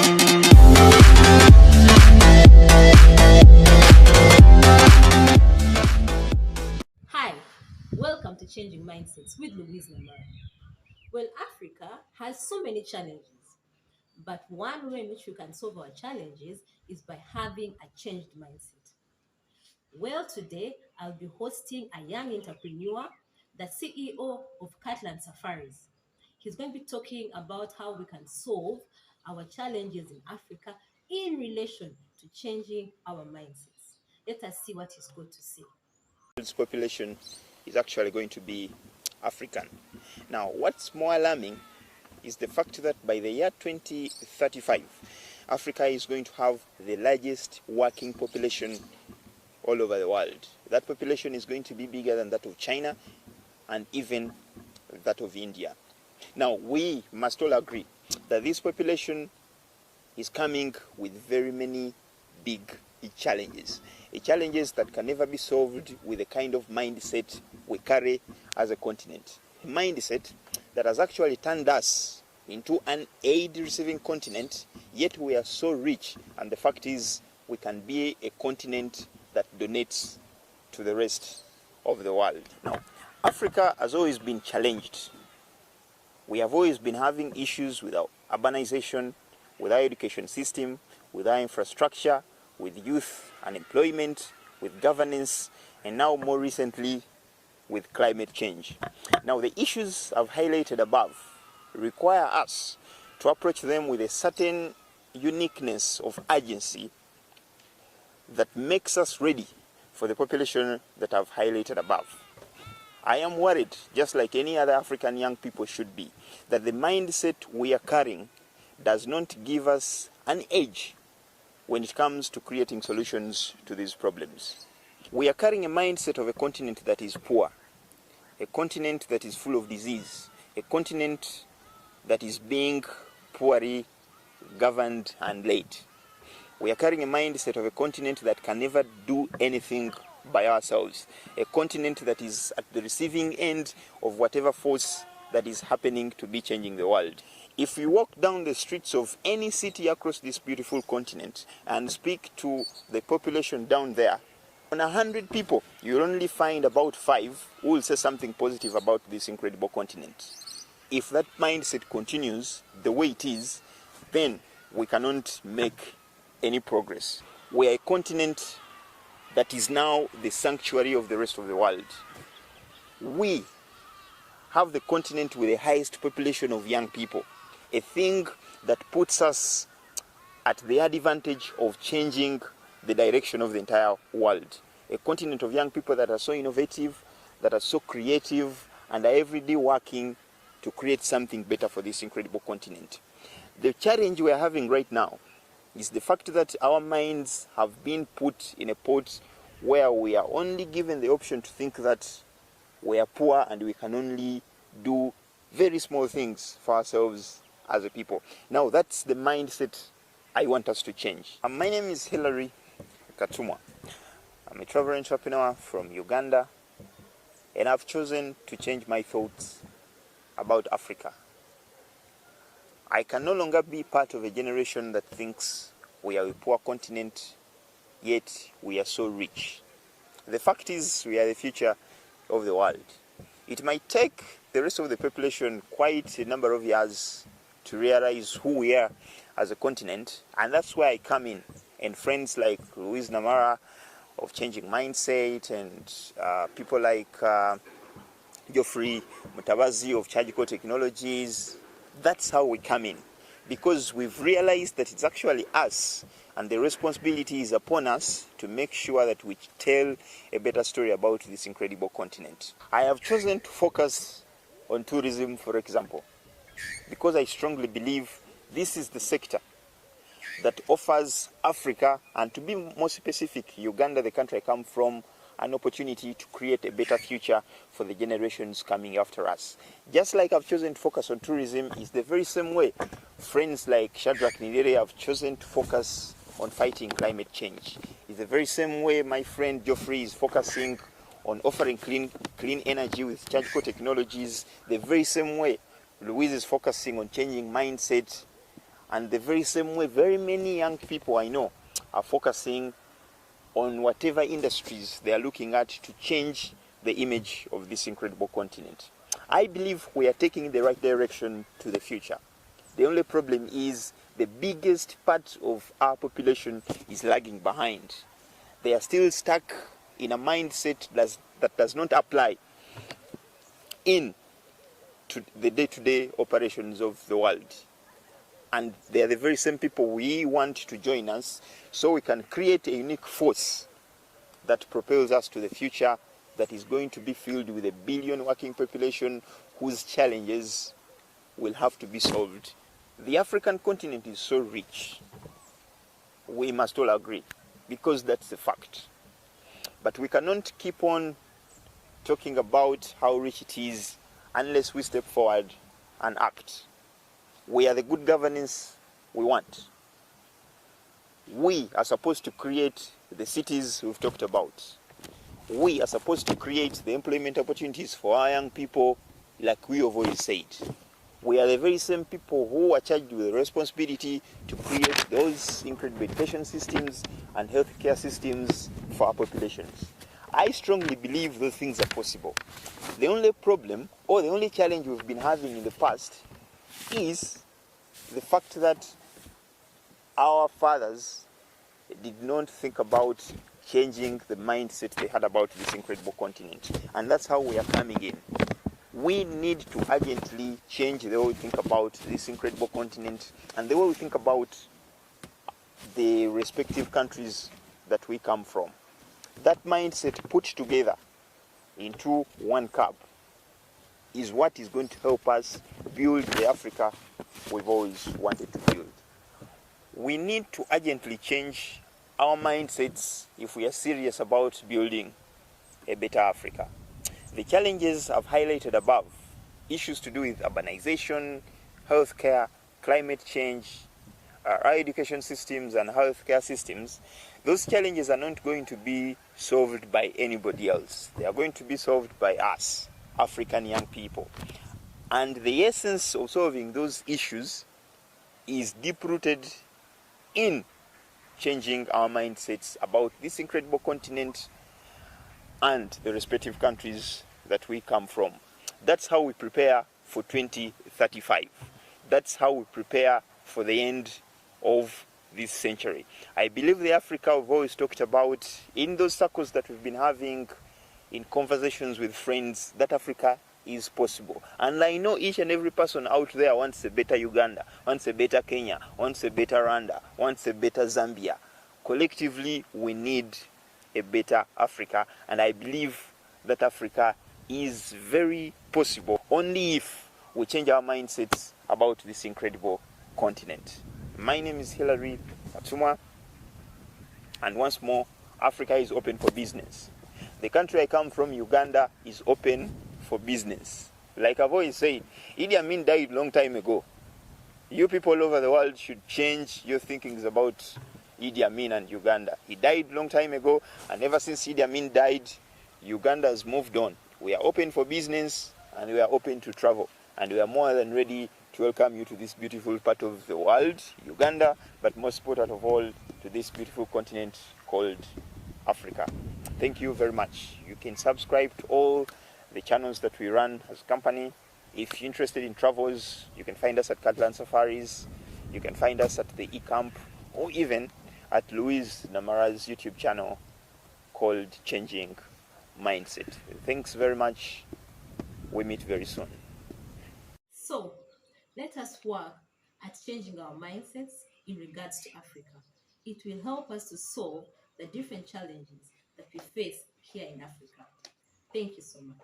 Hi, welcome to Changing Mindsets with Louise Lamar. Well, Africa has so many challenges, but one way in which we can solve our challenges is by having a changed mindset. Well, today I'll be hosting a young entrepreneur, the CEO of Katland Safaris. He's going to be talking about how we can solve our challenges in Africa in relation to changing our mindsets. Let us see what he's going to say. World's population is actually going to be African. Now, what's more alarming is the fact that by the year 2035, Africa is going to have the largest working population all over the world. That population is going to be bigger than that of China and even that of India. Now, we must all agree that this population is coming with very many big challenges that can never be solved with the kind of mindset we carry as a continent. A mindset that has actually turned us into an aid-receiving continent, yet we are so rich, and the fact is we can be a continent that donates to the rest of the world. Now, Africa has always been challenged. We have always been having issues with our urbanization, with our education system, with our infrastructure, with youth unemployment, with governance, and now more recently with climate change. Now, the issues I've highlighted above require us to approach them with a certain uniqueness of urgency that makes us ready for the population that I've highlighted above. I am worried, just like any other African young people should be, that the mindset we are carrying does not give us an edge when it comes to creating solutions to these problems. We are carrying a mindset of a continent that is poor, a continent that is full of disease, a continent that is being poorly governed and led. We are carrying a mindset of a continent that can never do anything by ourselves, a continent that is at the receiving end of whatever force that is happening to be changing the world. If you walk down the streets of any city across this beautiful continent and speak to the population down there, on 100 people, you'll only find about 5 who will say something positive about this incredible continent. If that mindset continues the way it is, then we cannot make any progress. We are a continent that is now the sanctuary of the rest of the world. We have the continent with the highest population of young people, a thing that puts us at the advantage of changing the direction of the entire world. A continent of young people that are so innovative, that are so creative, and are every day working to create something better for this incredible continent. The challenge we are having right now is the fact that our minds have been put in a pot where we are only given the option to think that we are poor and we can only do very small things for ourselves as a people. Now, that's the mindset I want us to change. My name is Hilary Katumwa. I'm a travel entrepreneur from Uganda, and I've chosen to change my thoughts about Africa. I can no longer be part of a generation that thinks we are a poor continent, yet we are so rich. The fact is, we are the future of the world. It might take the rest of the population quite a number of years to realize who we are as a continent, and that's where I come in. And friends like Louise Namara of Changing Mindset, and people like Geoffrey Mutabazi of Chargical Technologies, that's how we come in. Because we've realized that it's actually us, and the responsibility is upon us to make sure that we tell a better story about this incredible continent. I have chosen to focus on tourism, for example, because I strongly believe this is the sector that offers Africa, and to be more specific, Uganda, the country I come from, an opportunity to create a better future for the generations coming after us. Just like I've chosen to focus on tourism, is the very same way friends like Shadrach Nirere have chosen to focus on fighting climate change. It's the very same way my friend Geoffrey is focusing on offering clean energy with Chargical Technologies. The very same way Louise is focusing on changing mindset And the very same way, very many young people I know are focusing on whatever industries they are looking at to change the image of this incredible continent. I believe we are taking in the right direction to the future. The only problem is the biggest part of our population is lagging behind. They are still stuck in a mindset that does not apply in to the day-to-day operations of the world. And they are the very same people we want to join us so we can create a unique force that propels us to the future that is going to be filled with a billion working population whose challenges will have to be solved. The African continent is so rich, we must all agree, because that's a fact. But we cannot keep on talking about how rich it is unless we step forward and act. We are the good governance we want. We are supposed to create the cities we've talked about. We are supposed to create the employment opportunities for our young people, like we have always said. We are the very same people who are charged with the responsibility to create those incredible education systems and healthcare systems for our populations. I strongly believe those things are possible. The only problem, or the only challenge we've been having in the past, is the fact that our fathers did not think about changing the mindset they had about this incredible continent. And that's how we are coming in. We need to urgently change the way we think about this incredible continent and the way we think about the respective countries that we come from. That mindset put together into one cup is what is going to help us build the Africa we've always wanted to build. We need to urgently change our mindsets if we are serious about building a better Africa. The challenges I've highlighted above, issues to do with urbanization, healthcare, climate change, our education systems and healthcare systems, those challenges are not going to be solved by anybody else. They are going to be solved by us, African young people. And the essence of solving those issues is deep-rooted in changing our mindsets about this incredible continent and the respective countries that we come from. That's how we prepare for 2035. That's how we prepare for the end of this century. I believe the Africa we've always talked about in those circles that we've been having in conversations with friends, that Africa is possible. And I know each and every person out there wants a better Uganda, wants a better Kenya, wants a better Rwanda, wants a better Zambia. Collectively, we need a better Africa, and I believe that Africa is very possible only if we change our mindsets about this incredible continent. My name is Hilary Katumwa, and once more, Africa is open for business. The country I come from, Uganda, is open for business. Like I've always said, Idi Amin died a long time ago. You people all over the world should change your thinkings about Idi Amin and Uganda. He died a long time ago, and ever since Idi Amin died, Uganda has moved on. We are open for business, and we are open to travel, and we are more than ready to welcome you to this beautiful part of the world, Uganda, but most important of all, to this beautiful continent called Africa. Thank you very much. You can subscribe to all the channels that we run as a company. If you're interested in travels, you can find us at Katland Safaris, you can find us at the E-Camp, or even at Louise Namara's YouTube channel called Changing Mindset. Thanks very much. We meet very soon. So, let us work at changing our mindsets in regards to Africa. It will help us to solve the different challenges that we face here in Africa. Thank you so much.